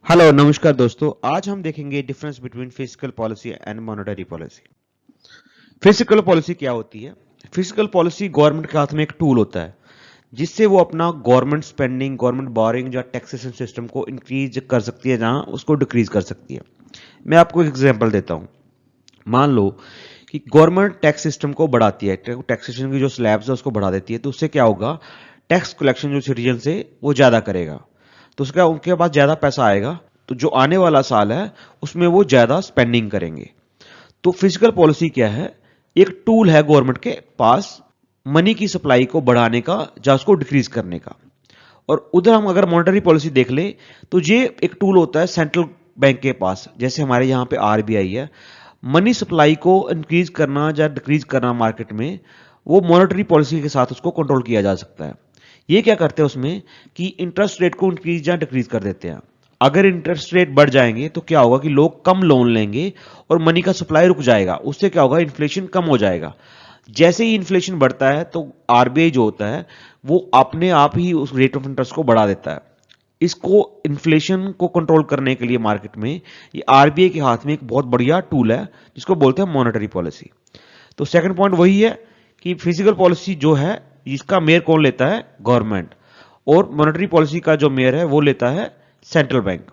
Hello नमस्कार दोस्तों। आज हम देखेंगे difference between physical policy and monetary policy. Physical policy क्या होती है? फिजिकल पॉलिसी गवर्नमेंट के हाथ में एक टूल होता है जिससे वो अपना गवर्नमेंट स्पेंडिंग, गवर्नमेंट बोरिंग या टैक्सेशन सिस्टम को इंक्रीज कर सकती है, जहां उसको डिक्रीज कर सकती है। मैं आपको एक एग्जांपल देता हूं। मान लो कि गवर्नमेंट टैक्स सिस्टम को बढ़ाती है, टैक्सेशन की जो स्लैब्स है उसको बढ़ा देती है, तो उससे क्या होगा? टैक्स कलेक्शन जो सिटीजन से वो ज्यादा करेगा, तो उसका उनके पास ज्यादा पैसा आएगा, तो जो आने वाला साल है उसमें वो ज्यादा स्पेंडिंग करेंगे। तो फिजिकल पॉलिसी क्या है? एक टूल है गवर्नमेंट के पास मनी की सप्लाई को बढ़ाने का या उसको डिक्रीज करने का। और उधर हम अगर मॉनेटरी पॉलिसी देख ले तो ये एक टूल होता है सेंट्रल बैंक के पास, जैसे हमारे यहाँ पे आरबीआई है। मनी सप्लाई को इंक्रीज करना या डिक्रीज करना मार्केट में, वो मॉनेटरी पॉलिसी के साथ उसको कंट्रोल किया जा सकता है। ये क्या करते हैं उसमें कि इंटरेस्ट रेट को इंक्रीज या डिक्रीज कर देते हैं। अगर इंटरेस्ट रेट बढ़ जाएंगे तो क्या होगा कि लोग कम लोन लेंगे और मनी का सप्लाई रुक जाएगा। उससे क्या होगा? इन्फ्लेशन कम हो जाएगा। जैसे ही इन्फ्लेशन बढ़ता है तो आरबीआई जो होता है वो अपने आप ही उस रेट ऑफ इंटरेस्ट को बढ़ा देता है। इसको इन्फ्लेशन को कंट्रोल करने के लिए मार्केट में ये आरबीआई के हाथ में एक बहुत बढ़िया टूल है जिसको बोलते हैं मॉनेटरी पॉलिसी। तो सेकंड पॉइंट वही है कि फिजिकल पॉलिसी जो है इसका मेयर कौन लेता है? गवर्नमेंट। और मॉनेटरी पॉलिसी का जो मेयर है वो लेता है सेंट्रल बैंक।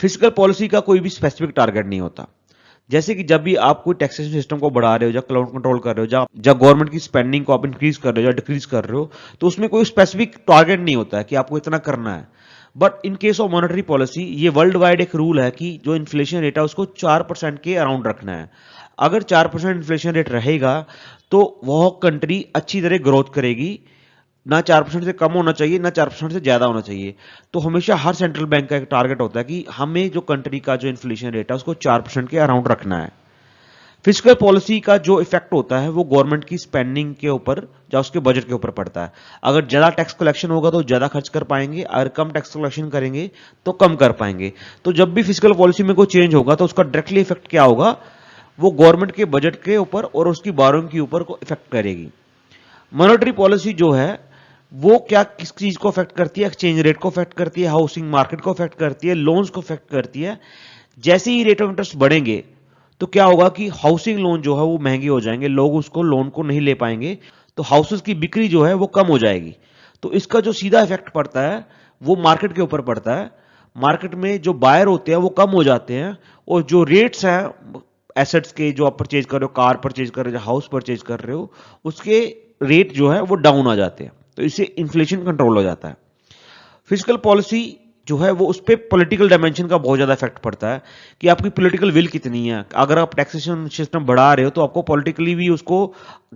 फिजिकल पॉलिसी का कोई भी स्पेसिफिक टारगेट नहीं होता। जैसे कि जब भी आप कोई टैक्सेशन सिस्टम को बढ़ा रहे हो या क्लाउड कंट्रोल कर रहे हो, जब गवर्नमेंट की स्पेंडिंग को आप इंक्रीज कर रहे हो या डिक्रीज कर रहे हो, तो उसमें कोई स्पेसिफिक टारगेट नहीं होता है कि आपको इतना करना है। But in case of monetary policy ये वर्ल्ड वाइड एक रूल है कि जो इन्फ्लेशन रेट है उसको 4% के अराउंड रखना है। अगर 4% इन्फ्लेशन रेट रहेगा तो वह कंट्री अच्छी तरह ग्रोथ करेगी। ना 4% से कम होना चाहिए, ना 4% से ज्यादा होना चाहिए। तो हमेशा हर सेंट्रल बैंक का एक टारगेट होता है कि हमें जो कंट्री का जो इन्फ्लेशन रेट है उसको 4% के अराउंड रखना है। फिजिकल पॉलिसी का जो इफेक्ट होता है वो गवर्नमेंट की स्पेंडिंग के ऊपर या उसके बजट के ऊपर पड़ता है। अगर ज्यादा टैक्स कलेक्शन होगा तो ज्यादा खर्च कर पाएंगे, अगर कम टैक्स कलेक्शन करेंगे तो कम कर पाएंगे। तो जब भी फिजिकल पॉलिसी में कोई चेंज होगा तो उसका डायरेक्टली इफेक्ट क्या होगा? वो गवर्नमेंट के बजट के ऊपर और उसकी बोरोइंग के ऊपर को इफेक्ट करेगी। मॉनेटरी पॉलिसी जो है वो क्या किस चीज को अफेक्ट करती है? एक्सचेंज रेट को अफेक्ट करती है, हाउसिंग मार्केट को अफेक्ट करती है, लोन्स को अफेक्ट करती है। जैसे ही रेट ऑफ इंटरेस्ट बढ़ेंगे तो क्या होगा कि हाउसिंग लोन जो है वो महंगे हो जाएंगे, लोग उसको लोन को नहीं ले पाएंगे, तो हाउसेस की बिक्री जो है वो कम हो जाएगी। तो इसका जो सीधा इफेक्ट पड़ता है वो मार्केट के ऊपर पड़ता है। मार्केट में जो बायर होते हैं वो कम हो जाते हैं, और जो रेट्स हैं एसेट्स के, जो आप परचेज कर रहे हो, कार परचेज कर रहे हो, हाउस परचेज कर रहे हो, उसके रेट जो है वो डाउन आ जाते हैं। तो इससे इन्फ्लेशन कंट्रोल हो जाता है। फिजिकल पॉलिसी जो है वो उस पर पॉलिटिकल डायमेंशन का बहुत ज्यादा इफेक्ट पड़ता है कि आपकी पॉलिटिकल विल कितनी है। अगर आप टैक्सेशन सिस्टम बढ़ा रहे हो तो आपको पॉलिटिकली भी उसको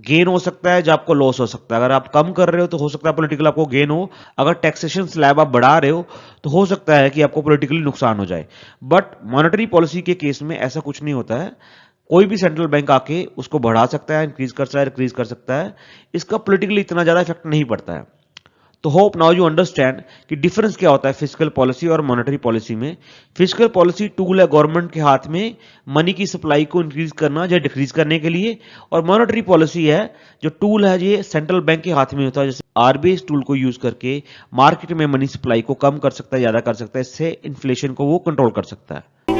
गेन हो सकता है, जब आपको लॉस हो सकता है। अगर आप कम कर रहे हो तो हो सकता है पॉलिटिकल आपको गेन हो। अगर टैक्सेशन स्लैब आप बढ़ा रहे हो तो हो सकता है कि आपको पॉलिटिकली नुकसान हो जाए। बट मॉनेटरी पॉलिसी के केस में ऐसा कुछ नहीं होता है। कोई भी सेंट्रल बैंक आके उसको बढ़ा सकता है, इंक्रीज कर सकता है, डिक्रीज कर सकता है। इसका पॉलिटिकली इतना ज्यादा इफेक्ट नहीं पड़ता है। तो होप नाउ यू अंडरस्टैंड कि डिफरेंस क्या होता है फिजिकल पॉलिसी और मॉनेटरी पॉलिसी में। फिजिकल पॉलिसी टूल है गवर्नमेंट के हाथ में मनी की सप्लाई को इंक्रीज करना या डिक्रीज करने के लिए, और मॉनेटरी पॉलिसी है जो टूल है ये सेंट्रल बैंक के हाथ में होता है। जैसे आरबीआई इस टूल को यूज करके मार्केट में मनी सप्लाई को कम कर सकता है, ज्यादा कर सकता है, इससे इन्फ्लेशन को वो कंट्रोल कर सकता है।